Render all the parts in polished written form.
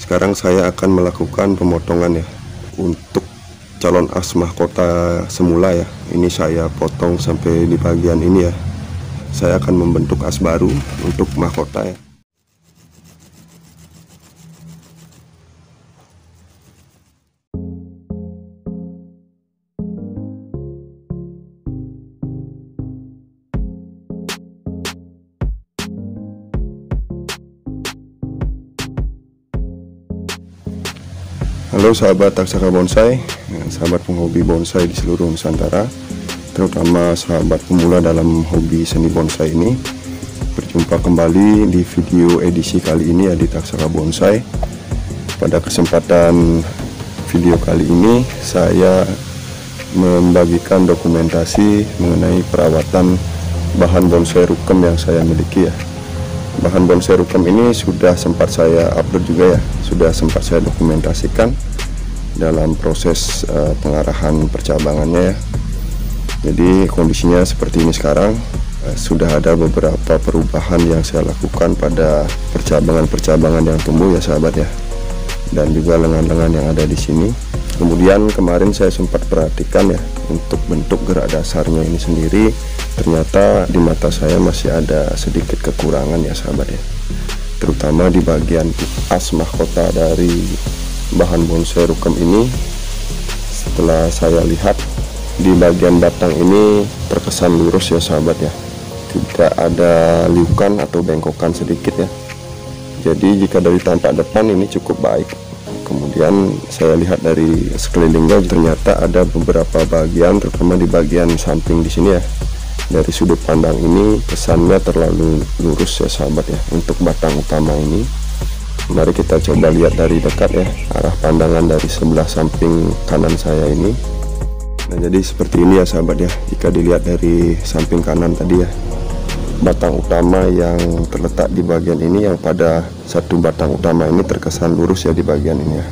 Sekarang saya akan melakukan pemotongan ya untuk calon as mahkota semula ya. Ini saya potong sampai di bagian ini ya. Saya akan membentuk as baru untuk mahkota ya. Halo sahabat Taksaka Bonsai, sahabat penghobi bonsai di seluruh Nusantara, terutama sahabat pemula dalam hobi seni bonsai ini. Berjumpa kembali di video edisi kali ini ya di Taksaka Bonsai. Pada kesempatan video kali ini saya membagikan dokumentasi mengenai perawatan bahan bonsai rukem yang saya miliki ya. Bahan bonsai rukem ini sudah sempat saya upload juga ya, sudah sempat saya dokumentasikan dalam proses pengarahan percabangannya ya. Jadi kondisinya seperti ini sekarang. Sudah ada beberapa perubahan yang saya lakukan pada percabangan-percabangan yang tumbuh ya sahabat ya, dan juga lengan-lengan yang ada di sini. Kemudian kemarin saya sempat perhatikan ya, untuk bentuk gerak dasarnya ini sendiri ternyata di mata saya masih ada sedikit kekurangan ya sahabat ya, terutama di bagian as mahkota dari bahan bonsai rukem ini. Setelah saya lihat di bagian batang ini terkesan lurus ya sahabat ya, tidak ada liukan atau bengkokan sedikit ya. Jadi jika dari tampak depan ini cukup baik. Kemudian saya lihat dari sekelilingnya ternyata ada beberapa bagian, terutama di bagian samping di sini ya. Dari sudut pandang ini kesannya terlalu lurus ya sahabat ya untuk batang utama ini. Mari kita coba lihat dari dekat ya, arah pandangan dari sebelah samping kanan saya ini. Nah jadi seperti ini ya sahabat ya, jika dilihat dari samping kanan tadi ya, batang utama yang terletak di bagian ini, yang pada satu batang utama ini terkesan lurus ya di bagian ini ya,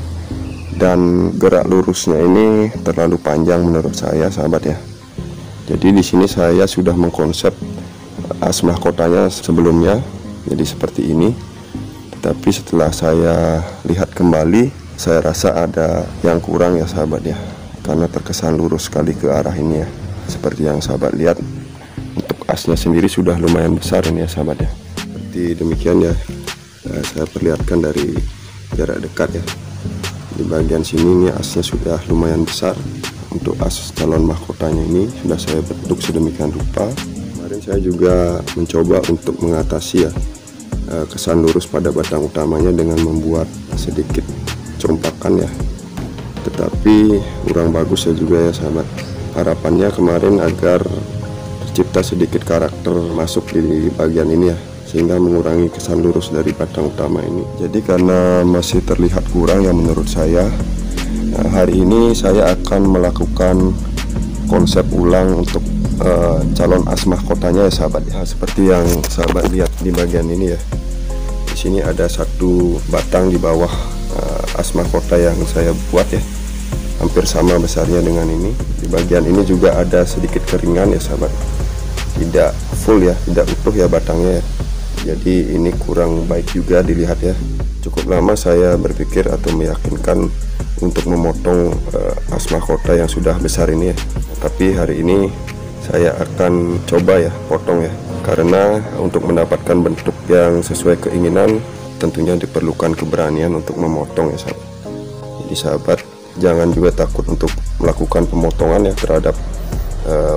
dan gerak lurusnya ini terlalu panjang menurut saya sahabat ya. Jadi di sini saya sudah mengkonsep as mahkotanya sebelumnya jadi seperti ini, tetapi setelah saya lihat kembali saya rasa ada yang kurang ya sahabat ya, karena terkesan lurus sekali ke arah ini ya. Seperti yang sahabat lihat, untuk asnya sendiri sudah lumayan besar ini ya sahabat ya. Seperti demikian ya, saya perlihatkan dari jarak dekat ya. Di bagian sini nih asnya sudah lumayan besar. Untuk as calon mahkotanya ini sudah saya bentuk sedemikian rupa. Kemarin saya juga mencoba untuk mengatasi ya kesan lurus pada batang utamanya dengan membuat sedikit compakan ya, tetapi kurang bagus ya juga ya sahabat. Harapannya kemarin agar tercipta sedikit karakter masuk di bagian ini ya, sehingga mengurangi kesan lurus dari batang utama ini. Jadi karena masih terlihat kurang ya menurut saya, hari ini saya akan melakukan konsep ulang untuk calon as mahkotanya ya sahabat ya. Seperti yang sahabat lihat di bagian ini ya, di sini ada satu batang di bawah as mahkota yang saya buat ya, hampir sama besarnya dengan ini. Di bagian ini juga ada sedikit keringan ya sahabat, tidak full ya, tidak utuh ya batangnya ya. Jadi ini kurang baik juga dilihat ya. Cukup lama saya berpikir atau meyakinkan untuk memotong as mahkota yang sudah besar ini ya, tapi hari ini saya akan coba ya potong ya, karena untuk mendapatkan bentuk yang sesuai keinginan tentunya diperlukan keberanian untuk memotong ya sahabat. Jadi sahabat jangan juga takut untuk melakukan pemotongan ya terhadap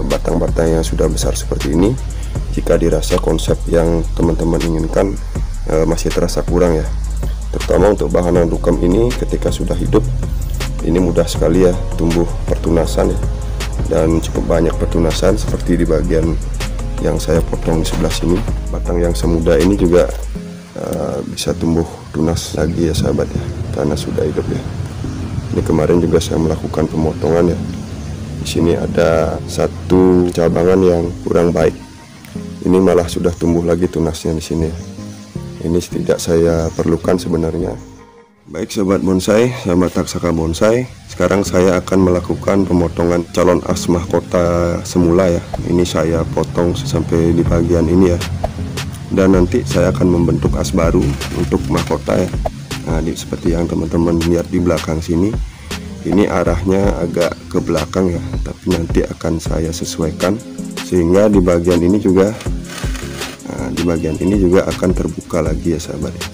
batang-batang yang sudah besar seperti ini, jika dirasa konsep yang teman-teman inginkan masih terasa kurang ya. Terutama untuk bahan rukem ini ketika sudah hidup ini mudah sekali ya tumbuh pertunasan ya, dan cukup banyak pertunasan seperti di bagian yang saya potong di sebelah sini. Batang yang semuda ini juga bisa tumbuh tunas lagi ya sahabat ya, karena sudah hidup ya. Ini kemarin juga saya melakukan pemotongan ya. Di sini ada satu cabangan yang kurang baik, ini malah sudah tumbuh lagi tunasnya di sini. Ini tidak saya perlukan sebenarnya. Baik sahabat bonsai, sahabat Taksaka Bonsai, sekarang saya akan melakukan pemotongan calon as mahkota semula ya. Ini saya potong sampai di bagian ini ya, dan nanti saya akan membentuk as baru untuk mahkota ya. Nah, seperti yang teman-teman lihat di belakang sini, ini arahnya agak ke belakang ya, tapi nanti akan saya sesuaikan sehingga di bagian ini juga akan terbuka lagi ya sahabat ya.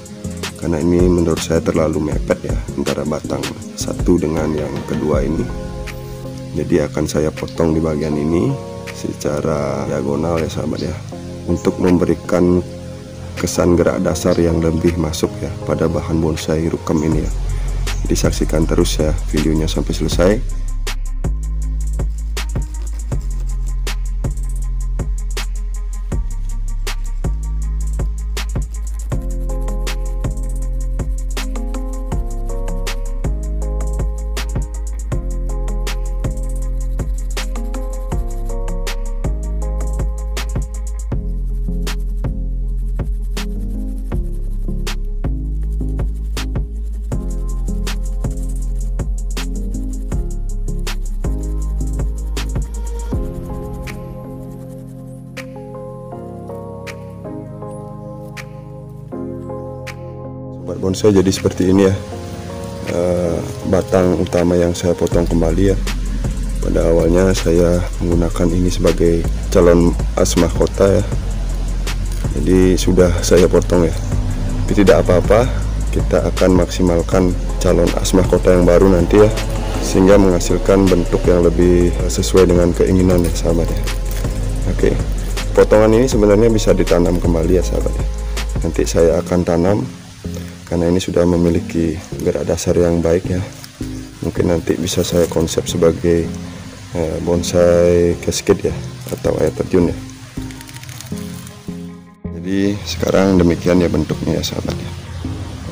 Karena ini menurut saya terlalu mepet ya antara batang satu dengan yang kedua ini. Jadi akan saya potong di bagian ini secara diagonal ya sahabat ya, untuk memberikan kesan gerak dasar yang lebih masuk ya pada bahan bonsai rukem ini ya. Jadi saksikan terus ya videonya sampai selesai. Sobat bonsai, jadi seperti ini ya batang utama yang saya potong kembali ya. Pada awalnya saya menggunakan ini sebagai calon as mahkota ya, jadi sudah saya potong ya. Tapi tidak apa-apa, kita akan maksimalkan calon as mahkota yang baru nanti ya, sehingga menghasilkan bentuk yang lebih sesuai dengan keinginan ya sahabat ya. Oke, potongan ini sebenarnya bisa ditanam kembali ya sahabat ya. Nanti saya akan tanam karena ini sudah memiliki gerak dasar yang baik ya. Mungkin nanti bisa saya konsep sebagai bonsai cascade ya, atau air terjun ya. Jadi sekarang demikian ya bentuknya ya sahabat ya.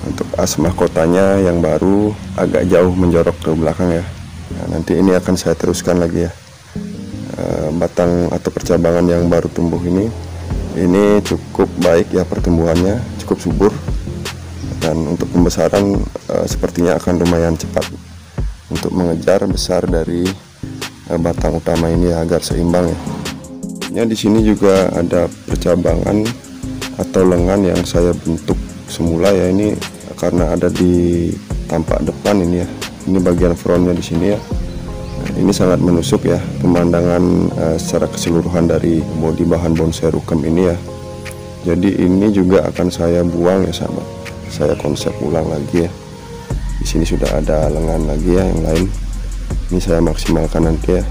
Untuk as mahkotanya yang baru agak jauh menjorok ke belakang ya. Nah, nanti ini akan saya teruskan lagi ya. Batang atau percabangan yang baru tumbuh ini cukup baik ya pertumbuhannya, cukup subur. Dan untuk pembesaran sepertinya akan lumayan cepat untuk mengejar besar dari batang utama ini ya, agar seimbang ya. Di sini juga ada percabangan atau lengan yang saya bentuk semula ya, ini karena ada di tampak depan ini ya. Ini bagian frontnya di sini ya. Nah, ini sangat menusuk ya pemandangan secara keseluruhan dari bodi bahan bonsai rukem ini ya. Jadi ini juga akan saya buang ya sahabat. Saya konsep ulang lagi ya. Di sini sudah ada lengan lagi ya yang lain. Ini saya maksimalkan nanti ya.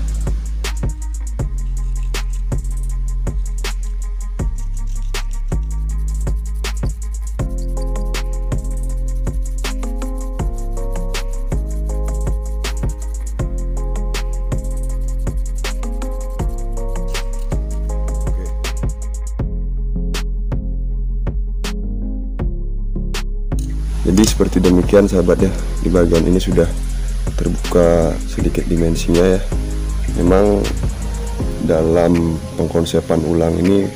Jadi seperti demikian sahabat ya, di bagian ini sudah terbuka sedikit dimensinya ya. Memang dalam pengkonsepan ulang ini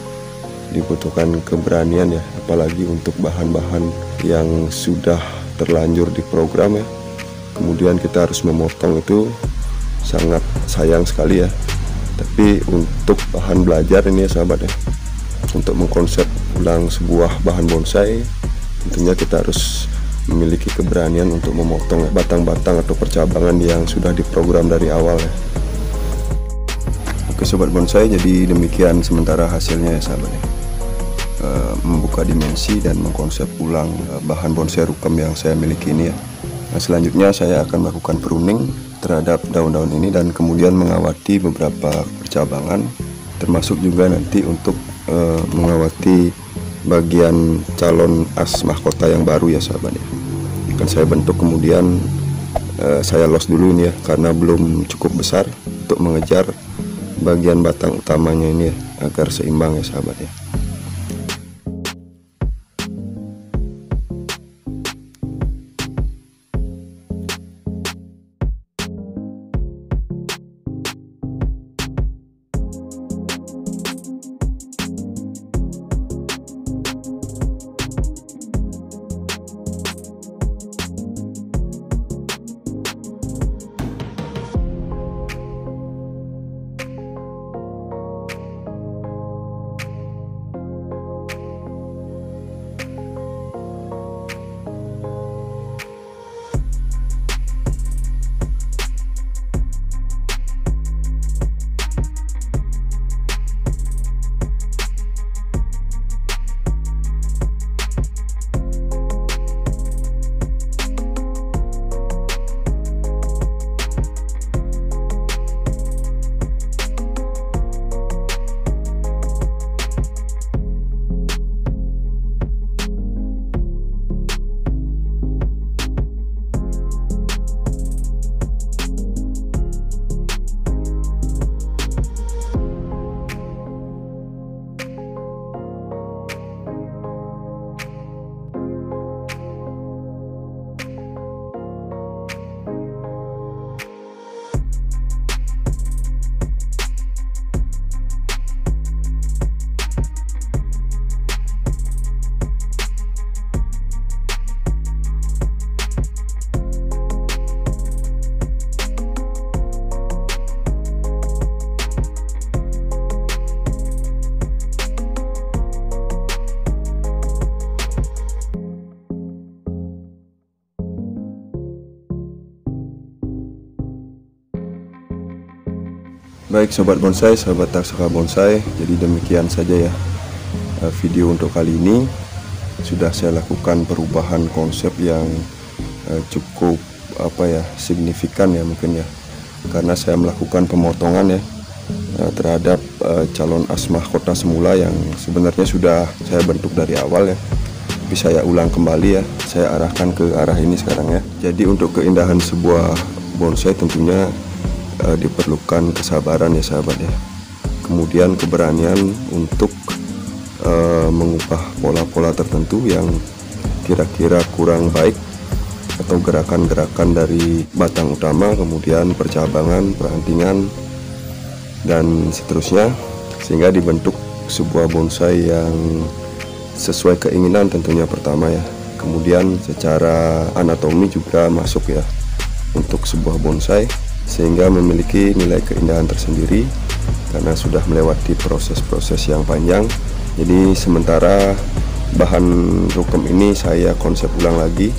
dibutuhkan keberanian ya, apalagi untuk bahan-bahan yang sudah terlanjur diprogram ya. Kemudian kita harus memotong, itu sangat sayang sekali ya. Tapi untuk bahan belajar ini ya sahabat ya, untuk mengkonsep ulang sebuah bahan bonsai, tentunya kita harus memiliki keberanian untuk memotong batang-batang atau percabangan yang sudah diprogram dari awal ya. Oke sobat bonsai, jadi demikian sementara hasilnya ya sahabat ya. Membuka dimensi dan mengkonsep ulang bahan bonsai rukem yang saya miliki ini ya. Nah, selanjutnya saya akan melakukan pruning terhadap daun-daun ini dan kemudian mengawati beberapa percabangan, termasuk juga nanti untuk mengawati bagian calon as mahkota yang baru ya sahabat ya. Akan saya bentuk, kemudian saya los dulu ini ya, karena belum cukup besar untuk mengejar bagian batang utamanya ini ya, agar seimbang ya sahabat ya. Baik sobat bonsai, sahabat taksaka bonsai, jadi demikian saja ya video untuk kali ini. Sudah saya lakukan perubahan konsep yang cukup signifikan ya mungkin ya, karena saya melakukan pemotongan ya terhadap calon as mahkota semula yang sebenarnya sudah saya bentuk dari awal ya, tapi saya ulang kembali ya, saya arahkan ke arah ini sekarang ya. Jadi untuk keindahan sebuah bonsai tentunya diperlukan kesabaran ya sahabat ya, kemudian keberanian untuk mengubah pola-pola tertentu yang kira-kira kurang baik atau gerakan-gerakan dari batang utama, kemudian percabangan, perantingan, dan seterusnya, sehingga dibentuk sebuah bonsai yang sesuai keinginan tentunya pertama ya. Kemudian secara anatomi juga masuk ya untuk sebuah bonsai, sehingga memiliki nilai keindahan tersendiri karena sudah melewati proses-proses yang panjang. Jadi sementara bahan rukem ini saya konsep ulang lagi,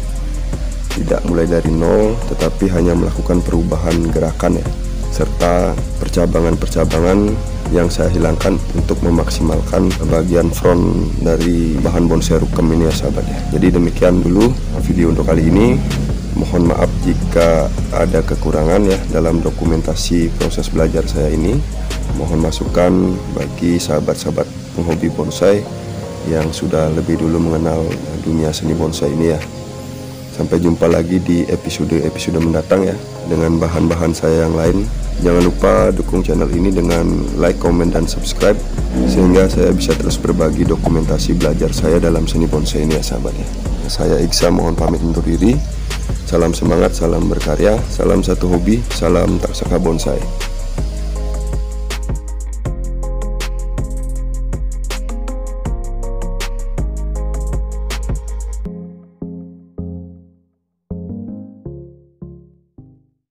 tidak mulai dari nol, tetapi hanya melakukan perubahan gerakan ya, serta percabangan-percabangan yang saya hilangkan untuk memaksimalkan bagian front dari bahan bonsai rukem ini ya sahabat ya. Jadi demikian dulu video untuk kali ini. Mohon maaf jika ada kekurangan ya dalam dokumentasi proses belajar saya ini. Mohon masukan bagi sahabat-sahabat penghobi bonsai yang sudah lebih dulu mengenal dunia seni bonsai ini ya. Sampai jumpa lagi di episode mendatang ya, dengan bahan-bahan saya yang lain. Jangan lupa dukung channel ini dengan like, comment, dan subscribe, sehingga saya bisa terus berbagi dokumentasi belajar saya dalam seni bonsai ini ya sahabat ya. Saya Iksa mohon pamit undur diri. Salam semangat, salam berkarya, salam satu hobi, salam taksaka bonsai.